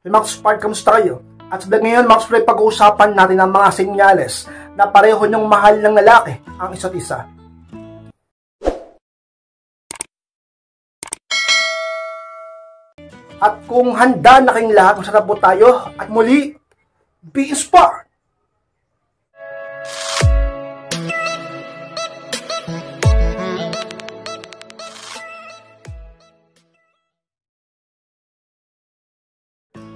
Mga Spark, kamusta kayo? At sa ngayon, mga Spark, pag-uusapan natin ang mga senyales na pareho niyong mahal ng lalaki ang isa't isa. At kung handa na kayong lahat, masarap po tayo at muli, be inspired!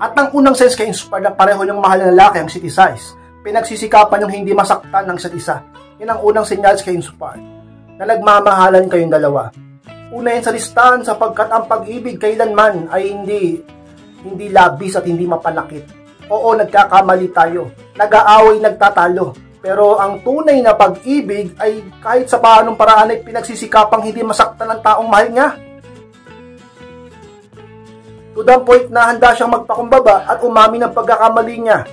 At ang unang sense kay inspired na pareho niyong mahal ng lalaki ang city size. Pinagsisikapan yung hindi masaktan ng isa't isa. Yan ang unang senyales kay inspired na nagmamahalan kayong dalawa. Una yan sa listahan sapagkat ang pag-ibig kailanman ay hindi labis at hindi mapanakit. Oo, nagkakamali tayo. Nag-aaway, nagtatalo. Pero ang tunay na pag-ibig ay kahit sa paanong paraan ay pinagsisikapang hindi masaktan ang taong mahal niya. To the point na handa siyang magpakumbaba at umami ng pagkakamali niya.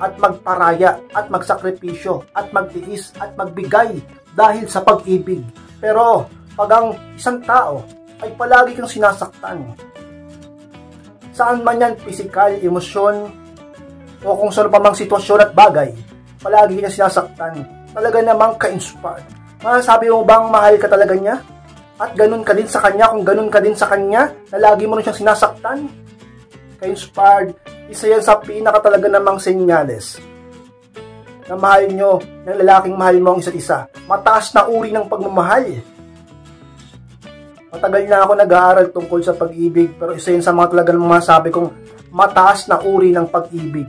At magparaya, at magsakripisyo, at magtiis, at magbigay dahil sa pag-ibig. Pero pag ang isang tao ay palagi kang sinasaktan, saan man yan, pisikal, emosyon, o kung saan pa mang sitwasyon at bagay, palagi kang sinasaktan, talaga namang ka-inspired. Masasabi mo bang mahal ka talaga niya? At ganun ka din sa kanya, kung ganun ka din sa kanya, na lagi mo na siyang sinasaktan? Ka-inspired, isa yan sa pinaka talaga namang senyales na mahal nyo, ng lalaking mahal mo ang isa't isa. Mataas na uri ng pagmamahal. Matagal na ako nag-aaral tungkol sa pag-ibig, pero isa yan sa mga talagang masasabi kong mataas na uri ng pag-ibig.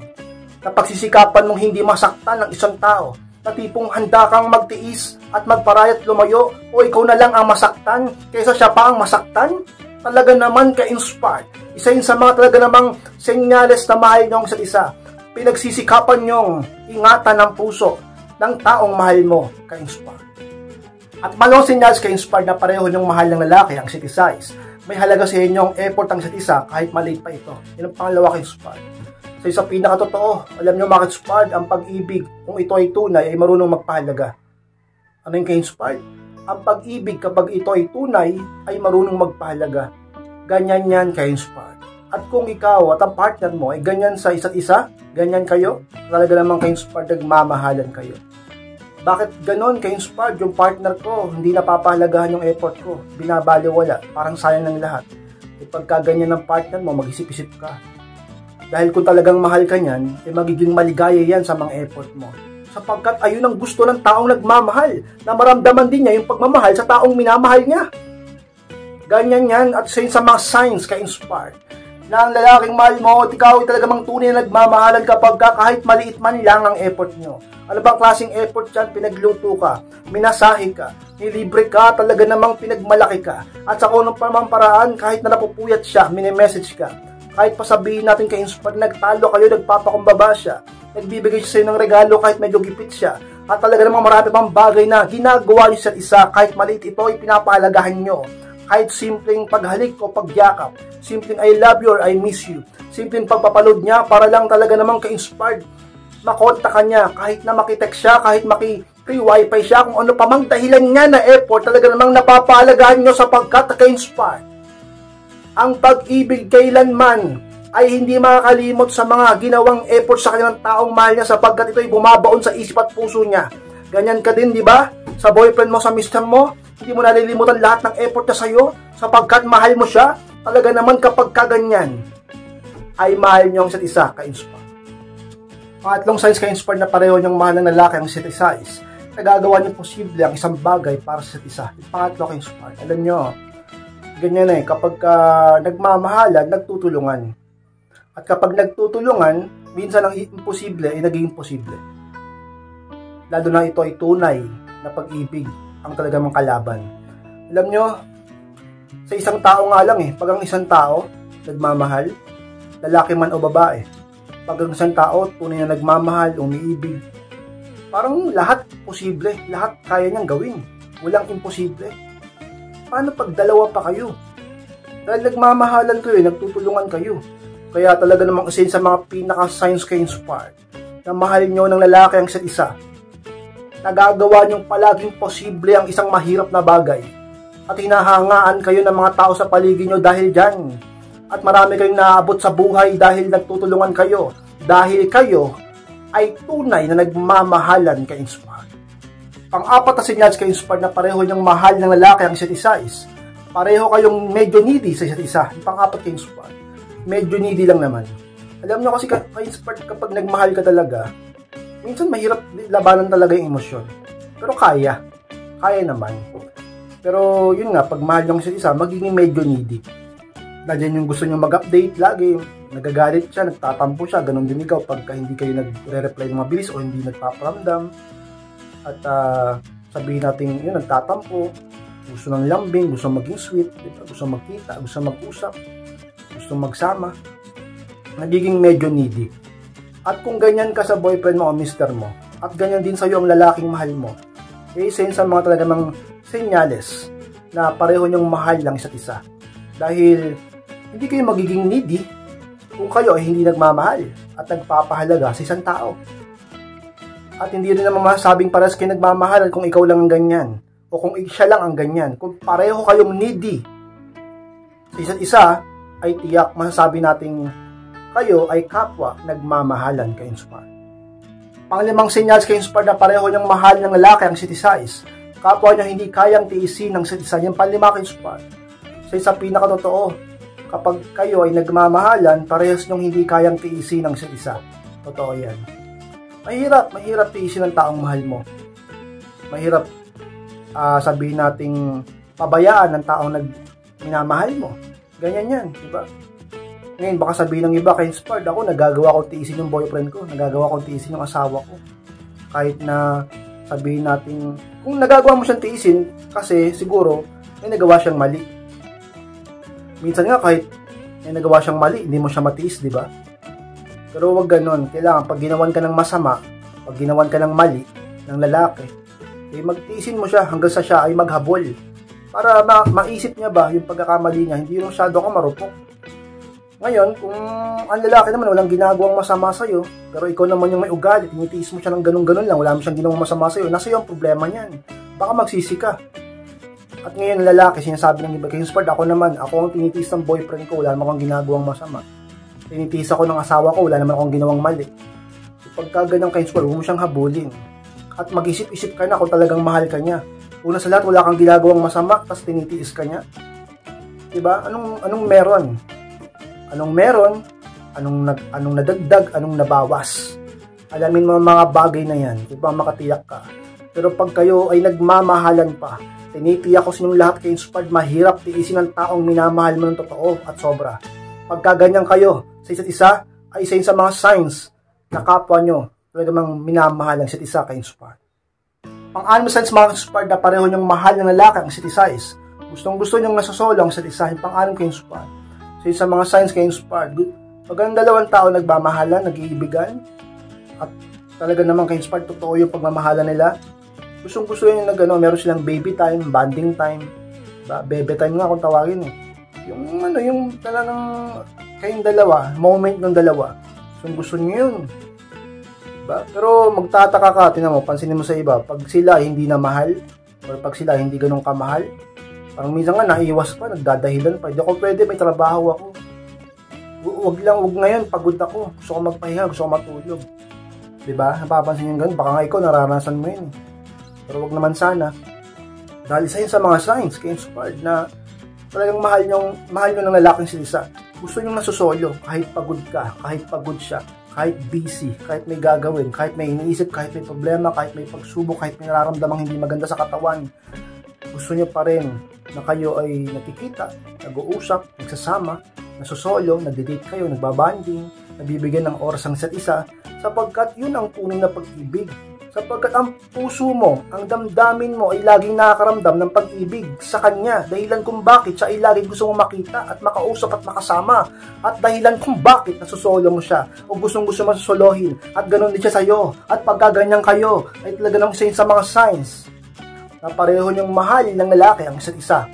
Na pagsisikapan mong hindi masaktan ng isang tao, na tipong handa kang magtiis at magparayat lumayo o ikaw na lang ang masaktan kaysa siya pa ang masaktan, talaga naman ka-inspired. Isa yun sa mga talaga namang senyales na mahal nyo ang isa't isa. Pinagsisikapan nyong ingatan ng puso ng taong mahal mo, ka-inspired. At malong senyales ka-inspired na pareho nyong mahal ng lalaki ang city size. May halaga sa inyong effort ang isa't isa kahit maliit pa ito. Yan ang pangalawa, ka-inspired. So sa pinakatotoo, alam nyo mga ka-inspired, ang pag-ibig, kung ito ay tunay, ay marunong magpahalaga. Ano yung ka-inspired? Ang pag-ibig kapag ito ay tunay, ay marunong magpahalaga. Ganyan yan ka-inspired. At kung ikaw at ang partner mo ay ganyan sa isa't isa, ganyan kayo, talaga namang ka-inspired, nagmamahalan kayo. Bakit ganon ka-inspired? Yung partner ko, hindi napapahalagahan yung effort ko, binabaliwala, parang sayang ng lahat. E pagka ganyan ng partner mo, mag-isip-isip ka. Dahil kung talagang mahal ka niyan, magiging maligaya yan sa mga effort mo. Sapagkat ayun ang gusto ng taong nagmamahal, na maramdaman din niya yung pagmamahal sa taong minamahal niya. Ganyan yan, at sa mga signs ka-inspired, na ang lalaking mahal mo at ikaw ay talagang tunay na nagmamahalan kapag kahit maliit man lang ang effort nyo. Ano bang klaseng effort yan? Pinagluto ka, minasahe ka, nilibre ka, talaga namang pinagmalaki ka. At sa kunong paraan, kahit na napupuyat siya, mini-message ka. Kahit pasabihin natin ka-inspired, nagtalo kayo, nagpapakumbaba siya, nagbibigay siya sa'yo ng regalo kahit medyo gipit siya, at talaga namang marami pang bagay na ginagawa niyo sa isa, kahit maliit ito ay pinapahalagahan nyo. Kahit simpleng paghalik o pagyakap, simpleng I love you or I miss you, simpleng pagpapaload niya para lang talaga namang ka-inspired, makonta ka niya, kahit na makitext siya, kahit free wifi siya, kung ano pa mang dahilan niya na effort, talaga namang napapahalagahan nyo sapagkat ka-inspired. Ang pag-ibig kailanman ay hindi makakalimot sa mga ginawang effort sa kanyang taong mahal niya sapagkat ito ay bumabaon sa isip at puso niya. Ganyan ka din, di ba? Sa boyfriend mo, sa mister mo, hindi mo nalilimutan lahat ng effort niya sa'yo sapagkat mahal mo siya. Talaga naman kapag kaganyan, ay mahal niyo ang isa't isa, ka-inspired. Pangatlong signs ka-inspired na pareho niyong mahal ng lalaki ang isa't isa is nagagawa niyo posible ang isang bagay para sa isa't isa. Yung pangatlo ka-inspired, alam niyo, ganyan kapag nagmamahalan, nagtutulungan. At kapag nagtutulungan, minsan ang imposible ay naging posible. Lalo na ito ay tunay na pag-ibig ang talagang kalaban. Alam nyo, sa isang tao nga lang pag ang isang tao nagmamahal, lalaki man o babae, pag ang isang tao tunay na nagmamahal, umiibig, parang lahat posible, lahat kaya niyang gawin. Walang imposible. Paano pag dalawa pa kayo? Dahil nagmamahalan kayo, nagtutulungan kayo. Kaya talaga namang isa sa mga pinaka-signs ka-inspired na mahal nyo ng lalaki ang isa't isa. Nagagawa nyong palaging posible ang isang mahirap na bagay. At hinahangaan kayo ng mga tao sa paligid nyo dahil dyan. At marami kayong naabot sa buhay dahil nagtutulungan kayo. Dahil kayo ay tunay na nagmamahalan ka-inspired. Pang-apat na senyales ka-inspired na pareho niyong mahal ng lalaki ang isa't isa is pareho kayong medyo needy sa isa't isa. Pang-apat ka-inspired. Medyo needy lang naman. Alam niyo kasi ka-inspired kapag nagmahal ka talaga, minsan mahirap labanan talaga yung emosyon. Pero kaya. Kaya naman. Pero yun nga, pag mahal nyo isa't isa, magiging medyo needy. Nandiyan yung gusto nyo mag-update lagi, nagagalit siya, nagtatampo siya, ganun din ikaw pagka hindi kayo nagre-reply ng mabilis o hindi nagpaparamdam. At sabihin natin, yun, nagtatampo, gusto ng lambing, gusto maging sweet, diba? Gusto magkita, gusto mag-usap, gusto magsama. Nagiging medyo needy. At kung ganyan ka sa boyfriend mo o mister mo, at ganyan din sa'yo ang lalaking mahal mo, isa yun sa mga talagang senyales na pareho niyong mahal lang isa't isa. Dahil hindi kayo magiging needy kung kayo ay hindi nagmamahal at nagpapahalaga sa isang tao. At hindi rin naman masasabing parehas kayo nagmamahalan kung ikaw lang ang ganyan o kung siya lang ang ganyan. Kung pareho kayong needy sa isa't isa, ay tiyak masasabi nating kayo ay kapwa nagmamahalan ka-inspired. Panglimang senyales ka-inspired na pareho niyang mahal ng lalaki ang isa't isa is kapwa niya hindi kayang tiisin ng isa't isa. Yung panlima ka-inspired. Sa isang pinakatotoo, kapag kayo ay nagmamahalan, parehas niyong hindi kayang tiisin ng isa't isa. Totoo yan. Mahirap tiisin ang taong mahal mo. Mahirap sabihin nating pabayaan ng taong minamahal mo. Ganyan yan, di ba? Ngayon, baka sabihin ng iba, ka-inspired ako, nagagawa kong tiisin yung boyfriend ko, nagagawa kong tiisin yung asawa ko. Kahit na sabihin natin, kung nagagawa mo siyang tiisin, kasi siguro, may nagawa siyang mali. Minsan nga kahit may nagawa siyang mali, hindi mo siya matiis, di ba? Pero wag ganon. Kailangan pag ginawan ka ng masama, pag ginawan ka ng mali ng lalaki, eh magtiisin mo siya hanggang sa siya ay maghabol. Para maisip niya ba yung pagkakamali niya, hindi yung masyado ka marupok. Ngayon, kung ang lalaki naman walang ginagawang masama sa'yo, pero ikaw naman yung may ugali, tinitiis mo siya ng ganun-ganun lang, wala mo siyang ginawang masama sa'yo, nasa iyo ang problema niyan. Baka magsisi ka. At ngayon, ang lalaki, sinasabi ng iba, ka-inspired ako naman, ako ang tinitiis ng boyfriend ko, wala naman akong ginagawang masama. Tinitiis ako ng asawa ko, wala naman akong ginawang mali. So, pagka ganyang ka-inspired, huwag mo siyang habulin. At mag-isip-isip ka na kung talagang mahal ka niya. Una sa lahat, wala kang ginagawang masama, tapos tinitiis ka niya. Diba? Anong meron? Anong meron? Anong nadagdag? Anong nabawas? Alamin mo ang mga bagay na yan, diba makatiyak ka. Pero pag kayo ay nagmamahalan pa, tinitiyak ko sa inyong lahat ka-inspired, mahirap tiisin ang taong minamahal mo ng totoo at sobra. Pagka ganyan kayo sa isa't isa, ay isa yun sa mga signs na kapwa nyo talagang minamahal ang isa't isa ka-inspired. Pang-anim signs mga ka-inspired na pareho nyong mahal ng lalaki ang isa't isa is gustong-gusto nyong nasosolo ang isa't isa. Yung pang-anim ka-inspired. So isa sa mga signs ka-inspired, pag ang dalawang tao nagmamahalan, nag-iibigan, at talaga naman ka-inspired, totoo yung pagmamahalan nila, gustong-gusto yun na gano'n, meron silang baby time, bonding time, diba? Bebe time nga kung tawagin eh. Yung talagang kayong dalawa, moment ng dalawa, gusto nyo yun. Diba? Pero magtataka ka, tinan mo, pansinin mo sa iba, pag sila hindi na mahal, or pag sila hindi ganun kamahal, parang minsan nga naiwas pa, nagdadahilan pa, hindi ako pwede, may trabaho ako. Wag ngayon, pagod ako, gusto ko magpahinga, gusto ko matulog. Diba? Napapansin yung ganun, baka nga ikaw naranasan mo yun. Pero wag naman sana. Dahil isa yun sa mga signs, ka-inspired na talagang mahal nyo ng lalaking silisa. Gusto nyo nasusolo, kahit pagod ka, kahit pagod siya, kahit busy, kahit may gagawin, kahit may iniisip, kahit may problema, kahit may pagsubok, kahit may nararamdamang hindi maganda sa katawan. Gusto nyo pa rin na kayo ay nakikita, nag-uusap, nagsasama, nasusolo, nagde-date kayo, nagbabanding, nabibigyan ng oras ang isa't isa, sapagkat yun ang tunay na pag-ibig. Sapagkat ang puso mo, ang damdamin mo ay laging nakakaramdam ng pag-ibig sa kanya. Dahilan kung bakit siya ay laging gusto mo makita at makausap at makasama. At dahilan kung bakit nasusolo mo siya o gustong-gusto mo susolohin. At ganoon din siya sa'yo. At pagkaganyan kayo ay talaga nang isa sa mga signs na pareho niyong mahal ng lalaki ang isa't isa.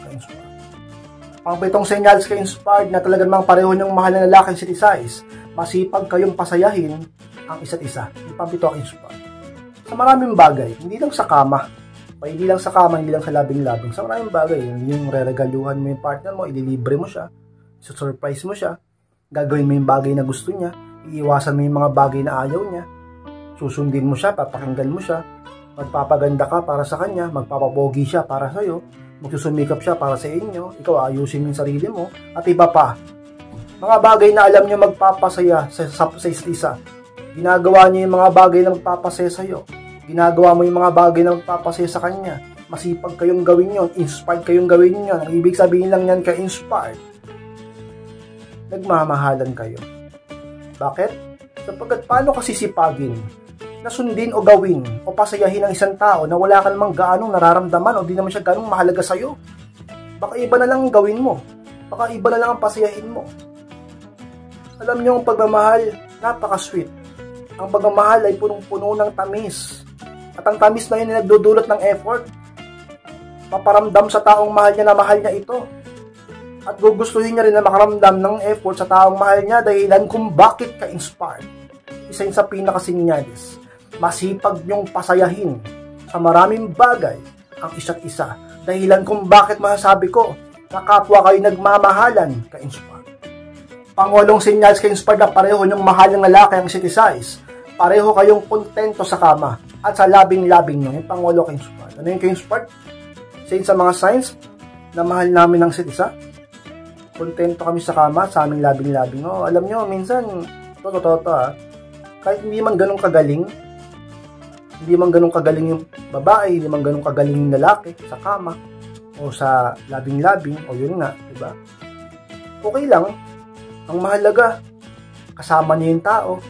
Pang-pitong senyales ka-inspired na talaga namang pareho niyong mahal ng lalaki ang isa't isa is masipag kayong pasayahin ang isa't isa. Yung pang-pito ka-inspired. Sa maraming bagay, hindi lang sa kama, hindi lang sa labing-labing, sa maraming bagay, yung re-regaluhan mo yung partner mo, ililibre mo siya, Surprise mo siya, gagawin mo yung bagay na gusto niya, iiwasan mo yung mga bagay na ayaw niya, susundin mo siya, papakinggan mo siya, magpapaganda ka para sa kanya, magpapapogi siya para sa'yo, magsusumikap siya para sa inyo, ikaw ayusin mo yung sarili mo, at iba pa. Mga bagay na alam niyo magpapasaya sa isa't isa. Ginagawa niyo yung mga bagay na magpapasaya sa'yo. Ginagawa mo yung mga bagay na magpapasaya sa kanya. Masipag kayong gawin yon, inspired kayong gawin yon. Ang ibig sabihin lang yan ka-inspired, nagmamahalan kayo. Bakit? Sapagkat paano ka sisipagin na sundin o gawin o pasayahin ang isang tao na wala ka namang gaanong nararamdaman o di naman siya ganong mahalaga sa'yo? Baka iba na lang ang gawin mo. Baka iba na lang ang pasayahin mo. Alam niyo, ang pagmamahal, napaka-sweet. Ang pagmamahal ay punong-puno ng tamis. At ang tamis na yun ay nagdudulot ng effort. Maparamdam sa taong mahal niya na mahal niya ito. At gugustuhin niya rin na makaramdam ng effort sa taong mahal niya dahilan kung bakit ka-inspired. Isa yun sa pinakasinyalis. Masipag niyong pasayahin sa maraming bagay ang isa't isa. Dahilan kung bakit masasabi ko na kapwa kayo nagmamahalan ka-inspired. Pangwalong senyales ka-inspired na pareho niyong mahal ng lalaki ang isa't isa is pareho kayong kontento sa kama at sa labing-labing nyo. Yung pangwalo ka-inspired. Ano yung ka-inspired? Sa mga signs na mahal namin ng isa't isa, kontento kami sa kama, sa aming labing-labing. Oh, alam nyo, minsan, totoo kahit hindi man ganun kagaling yung babae, hindi man ganun kagaling yung lalaki sa kama, o sa labing-labing, o yun nga, diba? Okay lang. Ang mahalaga, kasama niyo yung tao.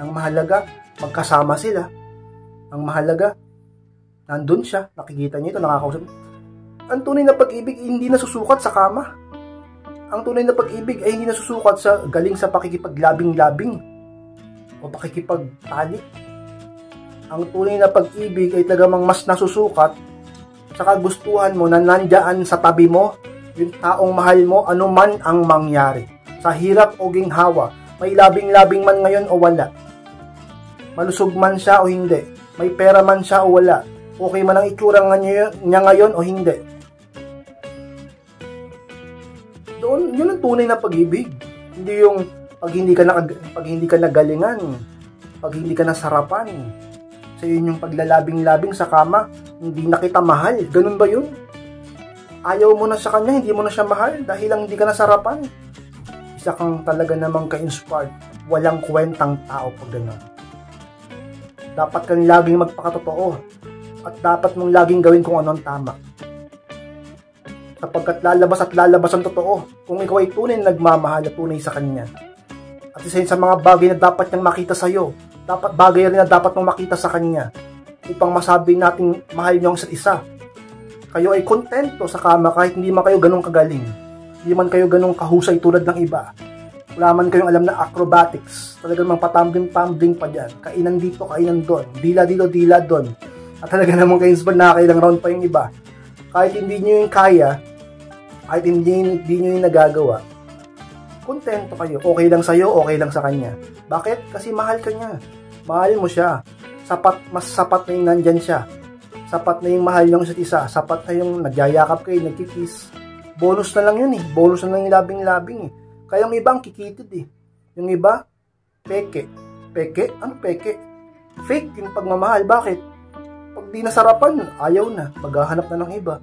Ang mahalaga, magkasama sila. Ang mahalaga, nandun siya, nakikita niyo ito, nakakausap. Ang tunay na pag-ibig hindi nasusukat sa kama. Ang tunay na pag-ibig ay hindi nasusukat sa galing sa pakikipaglabing-labing o pakikipagtalik. Ang tunay na pag-ibig ay tagamang mas nasusukat sa kagustuhan mo na nandyan sa tabi mo, yung taong mahal mo, anuman ang mangyari. Sa hirap o ginhawa, may labing-labing man ngayon o wala. Malusog man siya o hindi. May pera man siya o wala. Okay man ang itsura niya ngayon o hindi. Doon, yun ang tunay na pag-ibig. Hindi yung pag hindi ka nagalingan, pag hindi ka nasarapan. Sa yun yung paglalabing-labing sa kama, hindi na kita mahal. Ganun ba yun? Ayaw mo na sa kanya, hindi mo na siya mahal dahil lang hindi ka nasarapan. Isa kang talaga namang ka-inspired. Walang kwentang tao pag gano'n. Dapat kang laging magpakatotoo at dapat mong laging gawin kung ano ang tama. Sapagkat lalabas ang totoo kung ikaw ay tunay na nagmamahal at tunay sa kanya. At isa yun sa mga bagay na dapat niyang makita sa iyo. Bagay rin na dapat mong makita sa kanya upang masabi natin mahal niyo ang isa't isa. Kayo ay kontento sa kama kahit hindi man kayo ganong kagaling. Hindi man kayo ganong kahusay tulad ng iba. Wala man kayong alam na acrobatics. Talagang mga patambling-pambling pa dyan. Kainan dito, kainan doon. Dila dito, dila doon. At talaga namang ka-inspired na kailang round pa yung iba. Kahit hindi nyo yung kaya, kahit hindi nyo yung nagagawa, kontento kayo. Okay lang sa'yo, okay lang sa kanya. Bakit? Kasi mahal ka niya. Mahal mo siya. Mas sapat na yung nandyan siya. Sapat na yung mahal nyo isa't isa. Sapat na yung nagyayakap kayo, nagkikiss. Bonus na lang yun eh. Bonus na lang yung labing-labing eh. Kaya yung iba ang kikitid eh. Yung iba, peke. Peke? Ano peke? Fake yung pagmamahal. Bakit? Pag di nasarapan, ayaw na. Maghahanap na ng iba.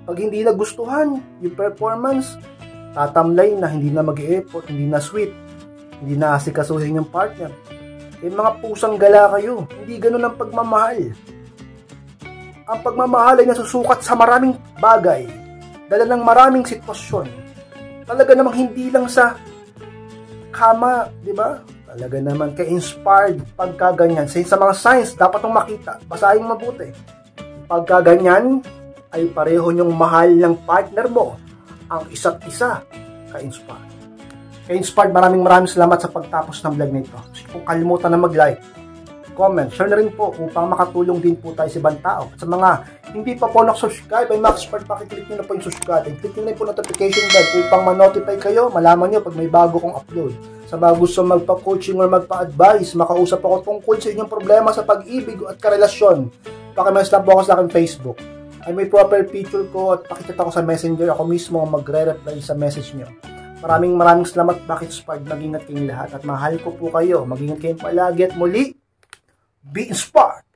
Pag hindi nagustuhan yung performance, tatamlay na, hindi na mag-e-effort, hindi na sweet, hindi na asikasuhin yung partner. Yung mga pusang gala kayo. Hindi ganun ang pagmamahal. Ang pagmamahal ay nasusukat sa maraming bagay. Dala ng maraming sitwasyon. Talaga namang hindi lang sa kama, di ba? Talaga naman ka-inspired pagka ganyan. Sa mga signs, dapat mong makita. Basahin mabuti. Pagka ganyan, ay pareho niyong mahal ng partner mo ang isa't isa. Ka-inspired. Ka-inspired, maraming salamat sa pagtapos ng vlog nito. Kung kalimutan na mag-like, comment, share na rin po upang makatulong din po tayo sa ibang tao. At sa mga hindi pa po nakasubscribe ay Maxpert, pakiclick nyo na po yung subscribe. Click nyo na po notification bell upang ma-notify kayo, malaman nyo pag may bago kong upload. Sa mga gusto magpa-coaching or magpa-advise, makausap ako tungkol sa inyong problema sa pag-ibig at karelasyon. Pakimessage po ako sa aking Facebook. Ay may proper picture ko at pakichat ako sa messenger. Ako mismo ang magre-reply sa message nyo. Maraming salamat, Bakit Spark. Mag-ingat kayong lahat at mahal ko po kayo. Mag-ingat kayong palagi at muli, be inspired!